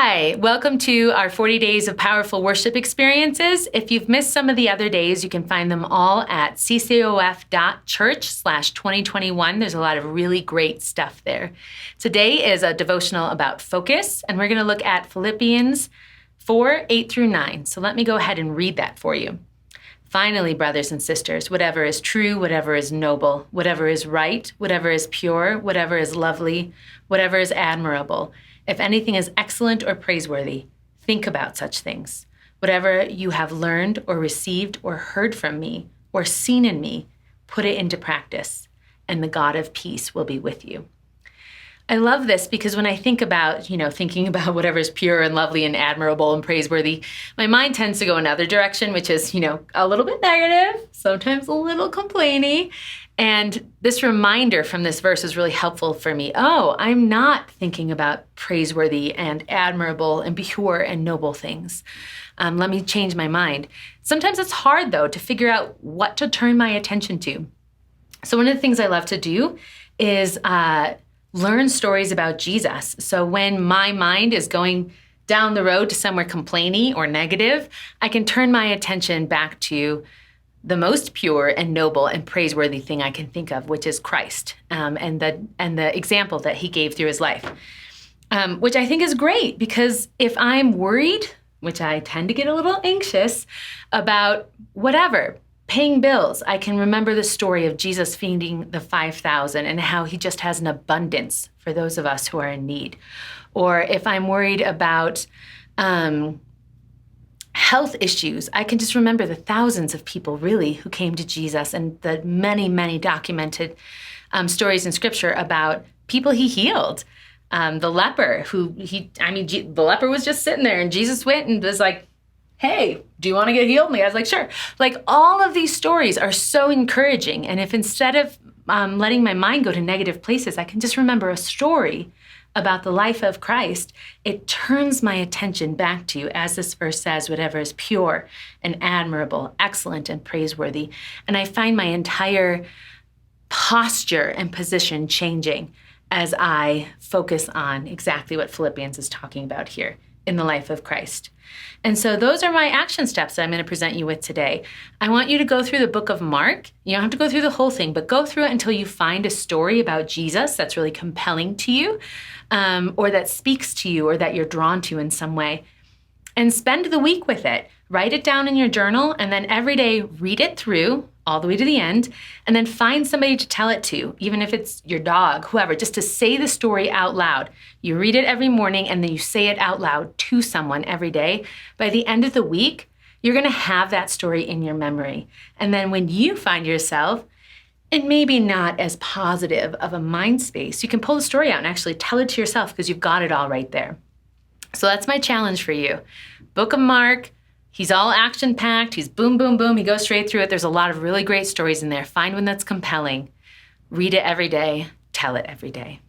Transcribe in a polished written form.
Hi, welcome to our 40 Days of Powerful Worship Experiences. If you've missed some of the other days, you can find them all at ccof.church/2021. There's a lot of really great stuff there. Today is a devotional about focus, and we're going to look at Philippians 4:8-9. So let me go ahead and read that for you. Finally, brothers and sisters, whatever is true, whatever is noble, whatever is right, whatever is pure, whatever is lovely, whatever is admirable, if anything is excellent or praiseworthy, think about such things. Whatever you have learned or received or heard from me or seen in me, put it into practice, and the God of peace will be with you. I love this because when I think about, thinking about whatever is pure and lovely and admirable and praiseworthy, my mind tends to go another direction, which is, a little bit negative, sometimes a little complainy. And this reminder from this verse is really helpful for me. Oh, I'm not thinking about praiseworthy and admirable and pure and noble things. Let me change my mind. Sometimes it's hard, though, to figure out what to turn my attention to. So one of the things I love to do is learn stories about Jesus. So when my mind is going down the road to somewhere complainy or negative, I can turn my attention back to the most pure and noble and praiseworthy thing I can think of, which is Christ, and the example that he gave through his life, which I think is great because if I'm worried, which I tend to get a little anxious about whatever, paying bills, I can remember the story of Jesus feeding the 5,000 and how he just has an abundance for those of us who are in need. Or if I'm worried about health issues, I can just remember the thousands of people really who came to Jesus and the many, many documented stories in Scripture about people he healed. The leper the leper was just sitting there and Jesus went and was like, hey, do you want to get healed? And the guy's like, sure. Like all of these stories are so encouraging. And if instead of letting my mind go to negative places, I can just remember a story about the life of Christ, it turns my attention back to, as this verse says, whatever is pure and admirable, excellent and praiseworthy. And I find my entire posture and position changing as I focus on exactly what Philippians is talking about here in the life of Christ. And so those are my action steps that I'm going to present you with today. I want you to go through the book of Mark. You don't have to go through the whole thing, but go through it until you find a story about Jesus that's really compelling to you, or that speaks to you, or that you're drawn to in some way. And spend the week with it. Write it down in your journal, and then every day read it through all the way to the end, and then find somebody to tell it to, even if it's your dog, whoever, just to say the story out loud. You read it every morning, and then you say it out loud to someone every day. By the end of the week, you're going to have that story in your memory. And then when you find yourself in maybe not as positive of a mind space, you can pull the story out and actually tell it to yourself because you've got it all right there. So that's my challenge for you. Book of Mark. He's all action-packed. He's boom, boom, boom. He goes straight through it. There's a lot of really great stories in there. Find one that's compelling. Read it every day. Tell it every day.